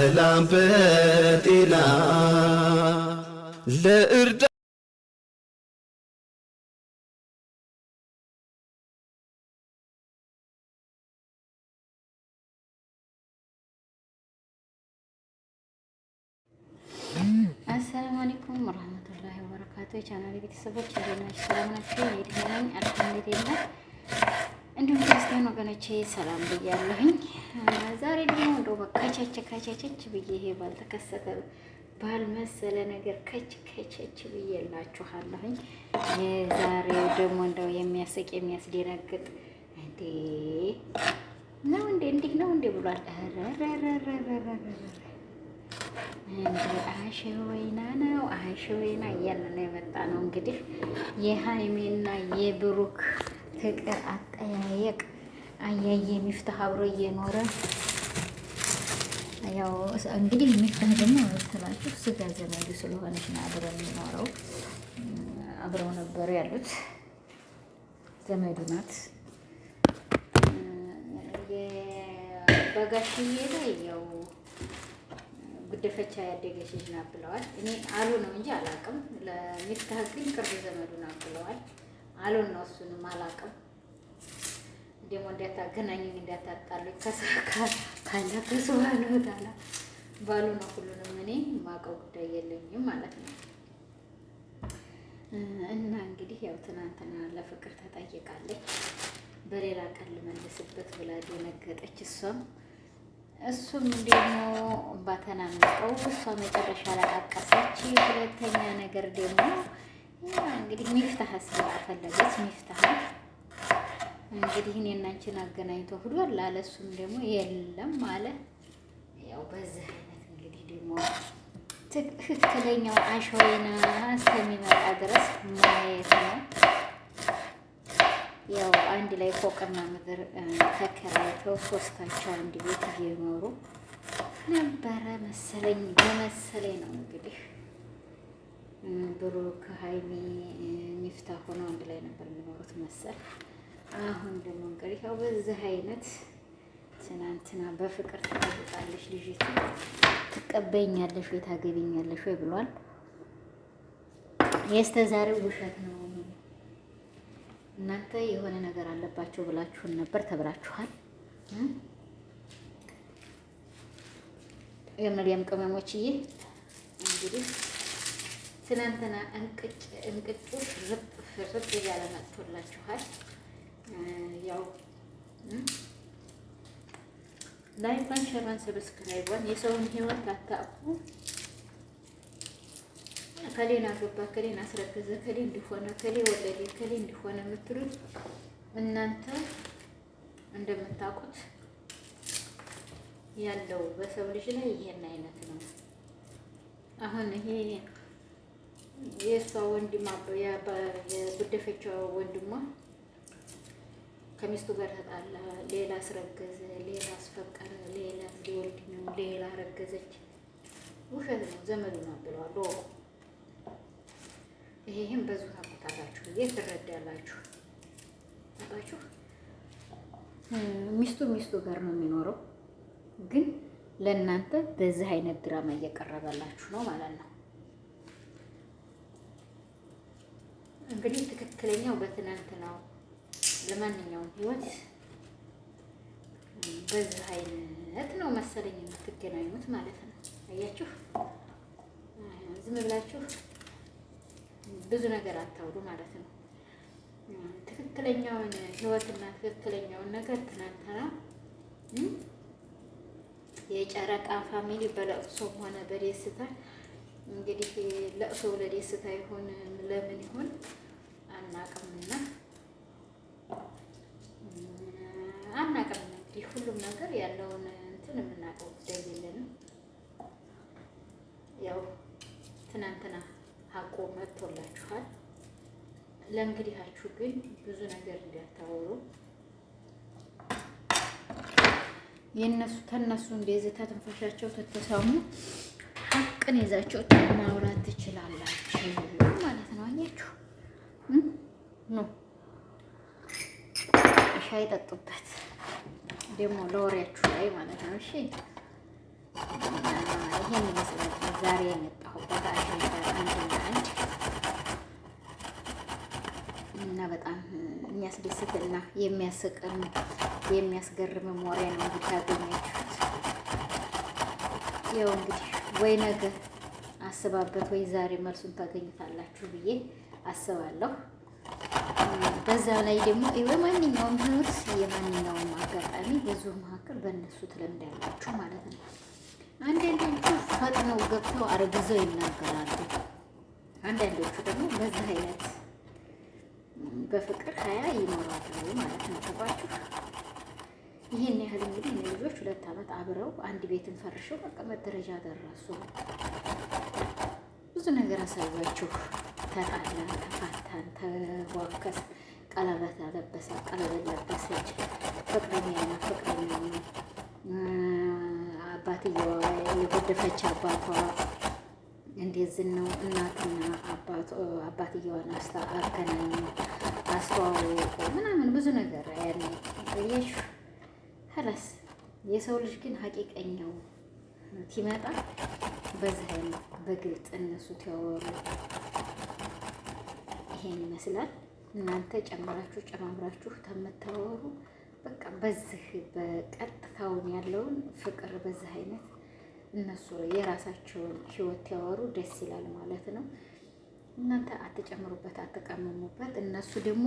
በሰላም በጤና ለእርዳ አሰላሙ አለይኩም ወራህመቱላሂ ወበረካቱ። የቻናሌ ቤተሰቦች እንደምን ናችሁ? ሰላም ናችሁ? እኔ ነኝ አልሐምዱሊላህ። እንዲሁም ክርስቲያን ወገኖቼ ሰላም ብያለሁኝ። ዛሬ ደግሞ እንደው ከቸች ብዬ ይሄ ባልተከሰተ ባልመሰለ ነገር ከች ብዬላችኋለሁኝ። የዛሬው ደግሞ እንደው የሚያስቅ የሚያስደነግጥ እንዴ ነው እንዲህ ነው ብሏል። አሸወይና ነው አሸወይና እያልን ነው የመጣ ነው። እንግዲህ የሀይሜና የብሩክ ፍቅር አጠያየቅ አያየ ሚፍታህ አብሮ እየኖረ ያው እንግዲህ ሚፍታህ ደግሞ ስላችሁ ስጋ ዘመዱ ስለሆነች ነው አብረው የሚኖረው። አብረው ነበሩ ያሉት ዘመዱ ናት። በጋሽዬ ላይ ያው ጉደፈቻ ያደገች ልጅ ናት ብለዋል። እኔ አሉ ነው እንጂ አላውቅም። ለሚፍታህ ግን ቅርብ ዘመዱ ናት ብለዋል። አሉን ነው እሱንም አላውቅም። ደግሞ እንዳታገናኙኝ እንዳታጣሉኝ ካለ ከሱባን ወታላ ባሉ ነው ሁሉንም እኔ የማውቀው ጉዳይ የለኝም ማለት ነው። እና እንግዲህ ያው ትናንትና ለፍቅር ተጠይቃለች። በሌላ ቀን ልመልስበት ብላ ደነገጠች እሱም ደግሞ ባተናነቀው እሷ መጨረሻ ላይ አቀሰች። ሁለተኛ ነገር ደግሞ እንግዲህ ሚፍታህ ስለፈለገች ሚፍታህ እንግዲህ እኔና አንቺን አገናኝቶ ሁሏል ላለ እሱም ደግሞ የለም አለ። ያው በዚህ አይነት እንግዲህ ደግሞ ትክክለኛው አሸወይና እስከሚመጣ ድረስ ማየት ነው። ያው አንድ ላይ ፎቅና ምድር ተከራይተው ሶስታቸው አንድ ቤት እየኖሩ ነበረ መሰለኝ በመሰለኝ ነው እንግዲህ ብሩክ ሀይሚ ሚፍታህ ሆነው አንድ ላይ ነበር የሚኖሩት መሰል። አሁን ደግሞ እንግዲህ ያው በዚህ አይነት ትናንትና በፍቅር ትጠይቃለች ልጅቱ። ትቀበይኛለሽ ወይ ታገቢኛለሽ ወይ ብሏል። የስተዛሬው ውሸት ነው። እናንተ የሆነ ነገር አለባቸው ብላችሁን ነበር ተብላችኋል። የመሪያም ቅመሞችዬ እንግዲህ ትናንትና እንቅጩ ፍርጥ እያለ መጥቶላችኋል። ያው ላይኳን ሸራን ሰብስክራይቧን የሰውን ህይወት አታውቁ። ከሌን አገባ ከሌን አስረገዘ ከሌ እንዲሆነ ከሌ ወለደ ከሌ እንዲሆነ የምትሉት እናንተ እንደምታውቁት ያለው በሰው ልጅ ላይ ይሄን አይነት ነው። አሁን ይሄ የሷ ወንድም የጉደፈቻው ወንድሟ ከሚስቱ ጋር ተጣላ፣ ሌላ አስረገዘ፣ ሌላ አስፈቀረ፣ ሌላ ሊወልድ ነው፣ ሌላ አረገዘች። ውሸት ነው። ዘመዱ ነው ብለዋል። ይሄም በዙ ታውቁታላችሁ ብዬ ትረዳላችሁ። ታውቃችሁ ሚስቱ ጋር ነው የሚኖረው፣ ግን ለእናንተ በዚህ አይነት ድራማ እየቀረበላችሁ ነው ማለት ነው። እንግዲህ ትክክለኛው በትናንትናው ለማንኛውም ህይወት በዚህ አይነት ነው መሰለኝ የምትገናኙት ማለት ነው። አያችሁ ዝም ብላችሁ ብዙ ነገር አታውሩ ማለት ነው። ትክክለኛውን ህይወትና ትክክለኛውን ነገር ትናንትና የጨረቃ ፋሚሊ በለቅሶም ሆነ በደስታ እንግዲህ ለቅሶ ለደስታ ይሆን ለምን ይሆን አናውቅምና አናውቅም። እንግዲህ ሁሉም ነገር ያለውን እንትን የምናውቀው ጉዳይ የለንም። ያው ትናንትና ሀቆ መጥቶላችኋል። ለእንግዲያችሁ ግን ብዙ ነገር እንዳታወሩ። ተነሱ እንደዚህ ተትንፈሻቸው ተተሰሙ ሀቅን ይዛቸው ማውራት ትችላላችሁ ማለት ነው። አያችሁ ኖ ሻይ ጠጡበት ደግሞ ለወሬያችሁ ላይ ማለት ነው። እሺ ይሄን ይመስላል ዛሬ የመጣሁበት አጀንዳ አንድና አንድ እና በጣም የሚያስደስትና የሚያስቅም የሚያስገርምም ወሬ ነው እንግዲህ ያገኛችሁት። ያው እንግዲህ ወይ ነገ አስባበት ወይ ዛሬ መልሱን ታገኙታላችሁ ብዬ አስባለሁ። በዛ ላይ ደግሞ በማንኛውም ህይወት የማንኛውም አጋጣሚ ብዙ መካከል በእነሱ ትለምዳላችሁ ማለት ነው። አንዳንዶቹ ፈጥነው ገብተው አርግዘው ይናገራሉ። አንዳንዶቹ ደግሞ በዚህ አይነት በፍቅር ሀያ ይኖራሉ ማለት ነው። ገባችሁ? ይህን ያህል እንግዲህ እነ ልጆች 2 ዓመት አብረው አንድ ቤትን ፈርሸው መቀመጥ ደረጃ ደረሱ። ብዙ ነገር አሳያችሁ። ተጣላን፣ ተፋታን፣ ተቧከስ፣ ቀለበት ለበሰ፣ ቀለበት ለበሰች፣ ፍቅረኛና ፍቅረኛ ነው። አባትየዋ የጎደፈች አባቷ እንደዚህ ነው። እናትና አባትየዋን አገናኙ፣ አስተዋወቁ ምናምን ብዙ ነገር ያኔ ያሽ ከላስ የሰው ልጅ ግን ሀቂቀኛው ሲመጣ በዚህ አይነት በግልጽ እነሱ ሲያወሩ ይሄን ይመስላል። እናንተ ጨምራችሁ ጨማምራችሁ ተመታወሩ በቃ በዚህ በቀጥታውን ያለውን ፍቅር በዚህ አይነት እነሱ የራሳቸውን ህይወት ያወሩ ደስ ይላል ማለት ነው። እናንተ አትጨምሩበት፣ አትቀመሙበት። እነሱ ደግሞ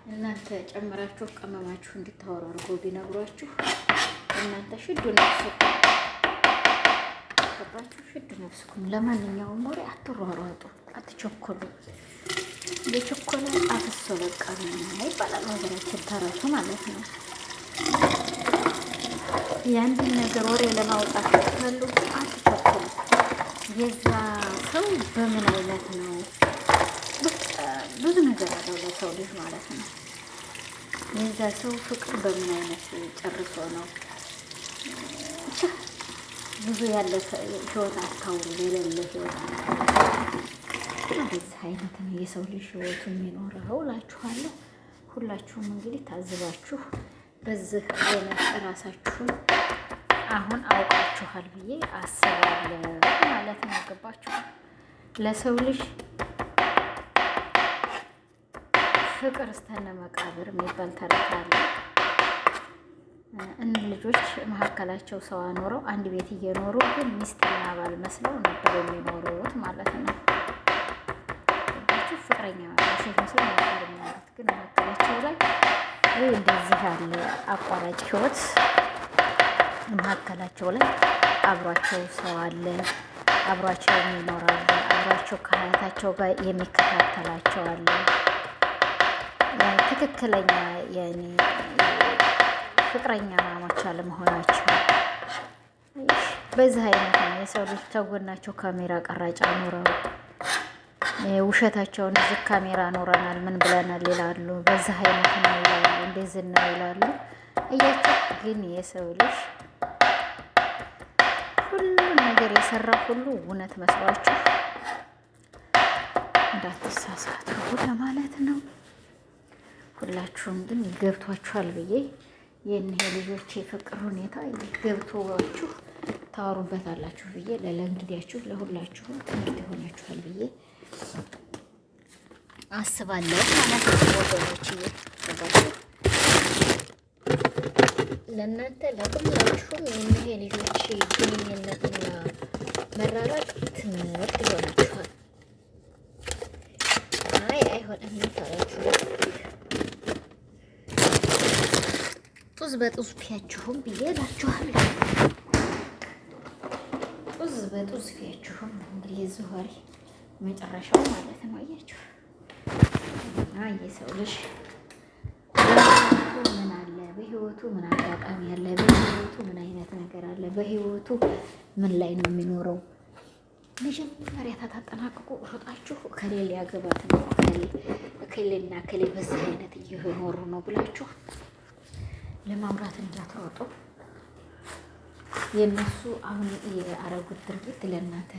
እናንተ ጨምራችሁ ቀመማችሁ እንድታወሩ አድርጎ ቢነግሯችሁ እናንተ ሽዱ ነፍስኩም ገባችሁ? ሽዱ ነፍስኩም። ለማንኛውም ወሬ አትሯሯጡ፣ አትቸኮሉ። የቸኮለ አፍሶ ለቀም ይባላል ነገራችን ተረቱ ማለት ነው። የአንድን ነገር ወሬ ለማውጣት ስትፈልጉ አትቸኩሉ። የዛ ሰው በምን አይነት ነው ብዙ ነገር አለው ለሰው ልጅ ማለት ነው። የዛ ሰው ፍቅር በምን አይነት ጨርሶ ነው ብቻ ብዙ ያለ ህይወት አታውሩ፣ የሌለ ህይወት አታውሩ። በዚህ አይነት ነው የሰው ልጅ ህይወቱ የሚኖረው እላችኋለሁ። ሁላችሁም እንግዲህ ታዝባችሁ በዚህ አይነት እራሳችሁን አሁን አውቃችኋል ብዬ አስባለሁ ማለት ነው። ገባችሁ? ለሰው ልጅ ፍቅር እስተነ መቃብር የሚባል ተረት አለ። እን ልጆች መካከላቸው ሰው አኖረው አንድ ቤት እየኖሩ ግን ሚስትና ባል መስለው ነበር የሚኖሩት ማለት ነው። ፍቅረኛ ሴት መስለው ነበር የሚኖሩት፣ ግን መካከላቸው ላይ እንደዚህ ያለ አቋራጭ ህይወት መካከላቸው ላይ አብሯቸው ሰው አለ፣ አብሯቸው የሚኖራል፣ አብሯቸው ከሀያታቸው ጋር የሚከታተላቸው አለ። ትክክለኛ የኔ ፍቅረኛ ማሞች አለመሆናቸው በዚህ አይነት ነው። የሰው ልጅ ተጎናቸው ካሜራ ቀራጭ አኖረው ውሸታቸውን እዚህ ካሜራ ኖረናል ምን ብለናል ይላሉ። በዚህ አይነት ነው ይላሉ፣ እንደዚህ ነው ይላሉ። እያቸው ግን የሰው ልጅ ሁሉም ነገር የሰራ ሁሉ እውነት መስሏችሁ እንዳትሳሳቱ ለማለት ነው። ሁላችሁም ግን ገብቷችኋል ብዬ የእኒህ ልጆች የፍቅር ሁኔታ ገብቷችሁ ታወሩበታላችሁ ብዬ ለእንግዲያችሁ ለሁላችሁም ትምህርት ይሆናችኋል ብዬ አስባለሁ ማለት ነው። ወገኖች እየገባችሁ ለእናንተ ለሁላችሁም የእኒህ ልጆች ግንኙነትና መራራቅ ትምህርት ይሆናችኋል። አይሆንም ታላችሁ ጡዝ በጡዝ ፊያችሁም ብዬ እላችኋለሁ። ጡዝ በጡዝ ፊያችሁም እንግዲህ የዝሆሪ መጨረሻው ማለት ነው። አያችሁ እና የሰው ልጅ በህይወቱ ምን አለ፣ በህይወቱ ምን አጋጣሚ አለ፣ በህይወቱ ምን አይነት ነገር አለ፣ በህይወቱ ምን ላይ ነው የሚኖረው። መጀመሪያ ታጠናቅቁ ሮጣችሁ ከሌል ያገባት ነው ከሌልና ከሌ በዚህ አይነት እየኖሩ ነው ብላችሁ ለማምራት እንዳትሮጡ። የእነሱ አሁን የአረጉት ድርጊት ለእናንተ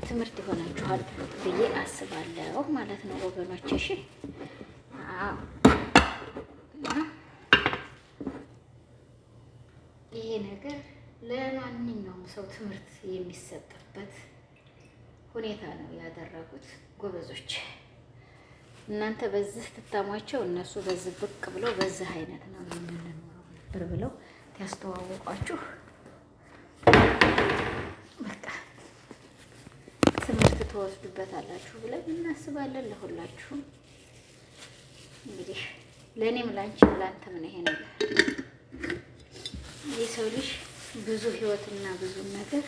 ትምህርት ይሆናችኋል ብዬ አስባለሁ ማለት ነው ወገኖች። እሺ ይሄ ነገር ለማንኛውም ሰው ትምህርት የሚሰጥበት ሁኔታ ነው ያደረጉት ጎበዞች። እናንተ በዚህ ትታሟቸው፣ እነሱ በዚህ ብቅ ብለው በዚህ አይነት ነው የምንኖረው ነበር ብለው ያስተዋወቋችሁ። በቃ ትምህርት ትወስዱበታላችሁ ብለን እናስባለን። ለሁላችሁም እንግዲህ ለእኔም ላንቺም ላንተም ነው ይሄ ነገር። የሰው ልጅ ብዙ ህይወትና ብዙ ነገር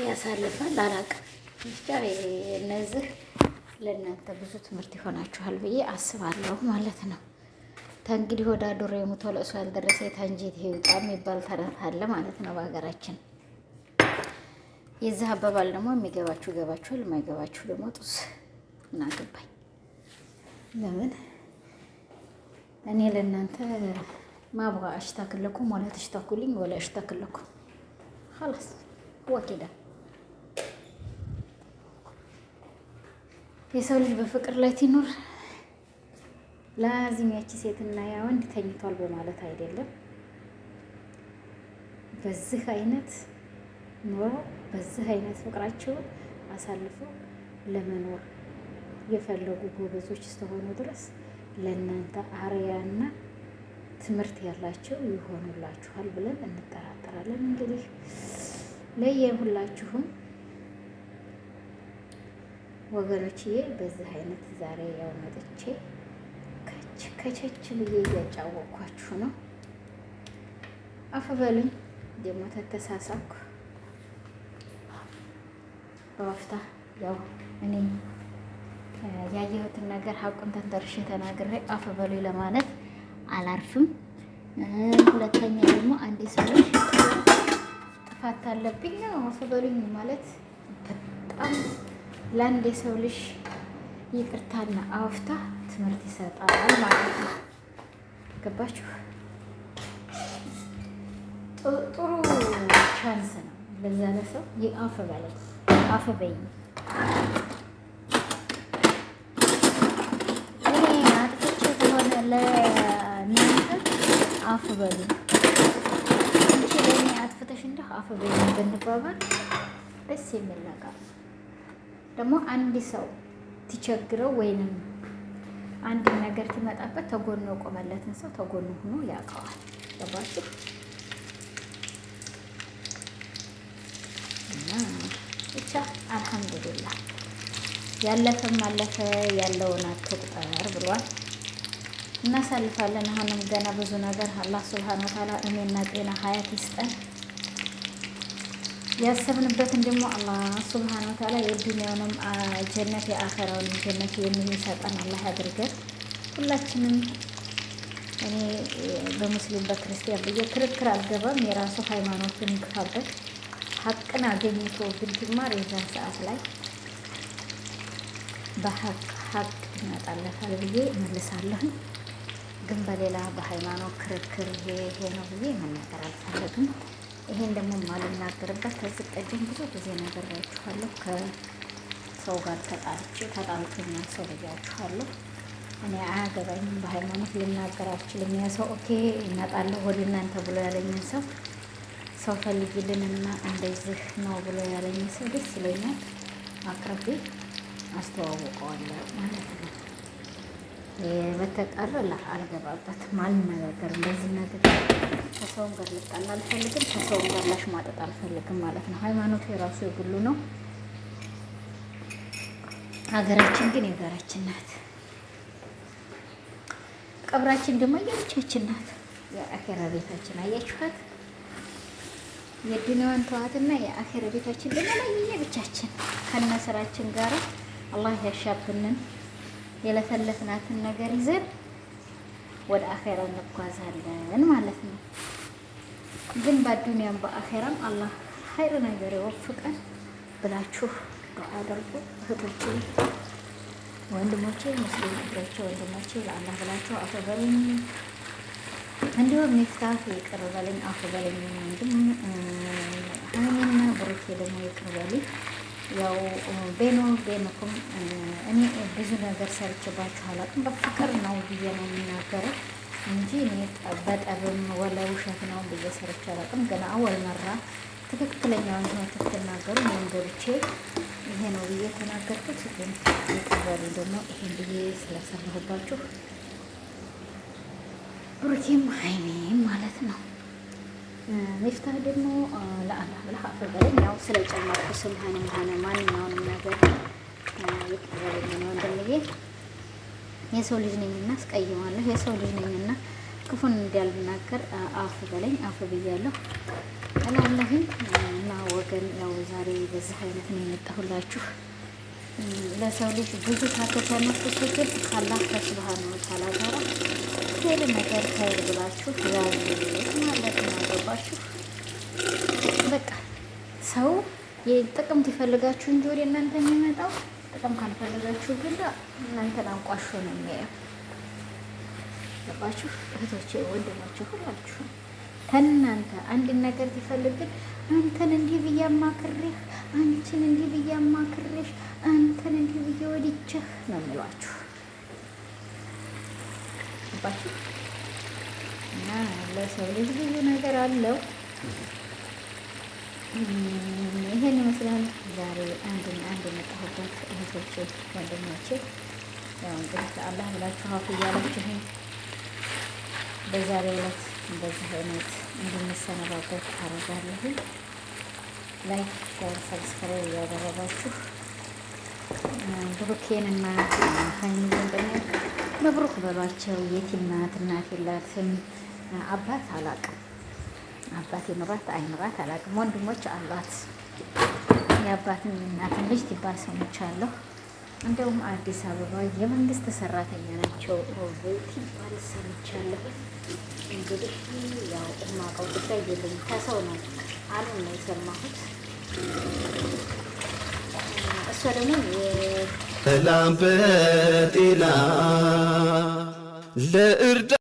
ያሳልፋል። አላውቅም ብቻ እነዚህ ለእናንተ ብዙ ትምህርት ይሆናችኋል ብዬ አስባለሁ ማለት ነው። ተንግዲህ ወደ ዶሮ የሞተው ለእሱ ያልደረሰ የታንጀት ይውጣ የሚባል ተረት አለ ማለት ነው በሀገራችን። የዚህ አባባል ደግሞ የሚገባችሁ ገባችኋል፣ የማይገባችሁ ደግሞ ጡስ እናገባኝ። ለምን እኔ ለእናንተ ማብቃ አሽታክለኩም ወላ ተሽታኩልኝ ወላ አሽታክለኩም خلاص ወኪዳ። የሰው ልጅ በፍቅር ላይ ሲኖር ላዚም ያቺ ሴትና ያ ወንድ ተኝቷል በማለት አይደለም። በዚህ አይነት ኑሮ በዚህ አይነት ፍቅራቸውን አሳልፈው ለመኖር የፈለጉ ጎበዞች እስከሆኑ ድረስ ለእናንተ አርያና ትምህርት ያላቸው ይሆኑላችኋል ብለን እንጠራጠራለን። እንግዲህ ለየሁላችሁም ወገኖችዬ በዚህ አይነት ዛሬ ያው መጥቼ ከቸች ብዬ እያጫወቅኳችሁ ነው። አፍ በሉኝ ደግሞ ተተሳሳኩ በወፍታ ያው እኔ ያየሁትን ነገር ሀቁን ተንተርሼ ተናግሬ አፍ በሉኝ ለማለት አላርፍም። ሁለተኛ ደግሞ አንድ ሰው ጥፋት አለብኝ አፍ በሉኝ ማለት በጣም ለአንድ የሰው ልጅ ይቅርታና አውፍታ ትምህርት ይሰጣል ማለት ነው። ገባችሁ? ጥሩ ቻንስ ነው ለዛ ለሰው አፍ በለኝ አፍ በይኝ። እኔ አጥፍቼ ከሆነ ለእናንተ አፍ በሉኝ እንጂ ለእኔ አጥፍተሽ እንደው አፍ በይኝ ብንባባል ደስ የሚል ነገር ደግሞ አንድ ሰው ትቸግረው ወይንም አንድ ነገር ትመጣበት ተጎኑ ቆመለትን ሰው ተጎኑ ሆኖ ያውቀዋል። ገባችሁ? እና ብቻ አልሐምዱሊላህ ያለፈም አለፈ ያለውን አትቁጠር ብሏል። እናሳልፋለን። አሁንም ገና ብዙ ነገር አላህ ሱብሃነሁ ወተዓላ እኔና ጤና ሀያት ይስጠን። ያሰብንበትን ደግሞ አላህ ሱብሃነሁ ወተዓላ የዱንያውንም ጀነት የአኸራውንም ጀነት የሚሰጠን አላህ ያድርገን። ሁላችንም እኔ በሙስሊም በክርስቲያን ብዬ ክርክር አልገባም። የራሱ ሃይማኖትን ይግፋበት። ሀቅን አገኝቶ ግን ትማር የዛን ሰዓት ላይ በሀቅ ይመጣለታል ብዬ እመልሳለሁ። ግን በሌላ በሃይማኖት ክርክር ይሄ ነው ብዬ መናገር አልፈልግም። ይሄን ደግሞ ማልናገርበት ከዚህ ቀደም ብዙ ጊዜ ነግሬያችኋለሁ። ከሰው ጋር ተጣልቶኛል ሰው ብያችኋለሁ። እኔ አያገባኝም፣ በሃይማኖት ልናገር አልችልም። ያ ሰው ኦኬ እመጣለሁ ወደ እናንተ ብሎ ያለኝን ሰው ፈልጊልንና እንደዚህ ነው ብሎ ያለኝን ሰው ደስ ይለኛል፣ አቅርቤ አስተዋውቀዋለሁ ማለት ነው። በተቀረ አልገባበትም፣ አልነጋገርም። በዚህ ነገር ከሰውም ጋር ልጣላ አልፈልግም፣ ከሰውም ጋር ላሽሟጠጥ አልፈልግም ማለት ነው። ሃይማኖቱ የራሱ የግሉ ነው። ሀገራችን ግን የጋራችን ናት። ቀብራችን ደግሞ የብቻችን ናት። የአኼራ ቤታችን አያችኋት። የዱንያዋን ተዋትና የአኼራ ቤታችን ደግሞ የብቻችን ከነስራችን ጋር አላህ ያሻብንን የለፈለፍናትን ነገር ይዘን ወደ አኼራ እንጓዛለን ማለት ነው። ግን በዱንያም በአኼራም አላህ ኸይር ነገር ይወፍቀን ብላችሁ ዱዓ አድርጉ እህቶቼ፣ ወንድሞቼ፣ ሙስሊም እህቶቼ፣ ወንድሞቼ ለአላህ ብላችሁ አፉ በሉኝ። እንዲሁም ሚፍታህ ይቅር በለኝ አፉ በለኝ። ወንድም ሀይሚና ብሩኬ ደግሞ ይቅር በሉኝ። ያው ቤኖኩም እኔ ብዙ ነገር ሰርቼባችሁ አላውቅም። በፍቅር ነው ብዬ ነው የምናገረው። እንጂ እኔ በጠብም ወላ ውሸት ነው ብዬ ሰርቼ አላውቅም። ገና አወል መራ ትክክለኛውን ህይወት ስትናገሩ እኔም ገብቼ ይሄ ነው ብዬ ተናገርኩት። ግን ይቀበሉ ደግሞ ይሄን ብዬ ስለሰራሁባችሁ ብሩኬም ሀይሜም ማለት ነው። ሚፍታህ ደግሞ ለአላህ ብለህ አፍ በለኝ። ያው ስለጨመርኩ ስምህንም ሆነ ማንኛውንም ነገር ይቀበለኝ ነው ወንድምዬ። የሰው ልጅ ነኝና አስቀይማለሁ። የሰው ልጅ ነኝና ክፉን እንዳልናገር አፍ በለኝ። አፍ ብያለሁ እላለሁኝ እና ወገን ያው ዛሬ በዚህ አይነት ነው የመጣሁላችሁ። ለሰው ልጅ ብዙ ታተተነፍሱ ግን ካላህ ከሱብሃነሁ ወተዓላ ጋር ሄል ነገር ኸይር ብላችሁ ያዙት ማለት ነው። ገባችሁ? በቃ ሰው የጥቅም ትፈልጋችሁ እንጂ ወደ እናንተ የሚመጣው ጥቅም ካልፈለጋችሁ ግን እናንተን አንቋሾ ነው የሚያየው። ገባችሁ? እህቶቼ ወንድሞቼ ሁላችሁ ከእናንተ አንድ ነገር ትፈልግን አንተን እንዲህ ብዬ አማክሬህ፣ አንቺን እንዲህ ብዬ አማክሬሽ፣ አንተን እንዲህ ብዬ ወድጄህ ነው የሚሏችሁ። ገባችሁ? እና ለሰው ልጅ ብዙ ነገር አለው። ይሄን ይመስላል ዛሬ አንድ የመጣሁበት እህቶቼ ወንድሞቼ። ያው እንግዲህ ለአላህ ብላችሁ አፍ እያላችሁኝ በዛሬው ዕለት እንደዚህ አይነት እንድንሰነባበት አረጋለሁ። ላይክ፣ ሼር፣ ሰብስክራይብ እያደረጋችሁ ብሩኬንና ሀይሚን ደግሞ መብሩክ በሏቸው። የቲም ናት እናት የላትም አባት አላቅም። አባት ይኑራት አይኑራት አላቅም። ወንድሞች አሏት። የአባትን እናትን ልጅ ትባል ሰምቻለሁ። እንደውም አዲስ አበባ የመንግስት ሰራተኛ ናቸው ትባል ሰምቻለሁ። እንግዲህ ያው የማውቀው ጉዳይ የለኝም። ከሰው ነው አሉ ነው የሰማሁት። እሷ ደግሞ ሰላም በጤና ለእርዳ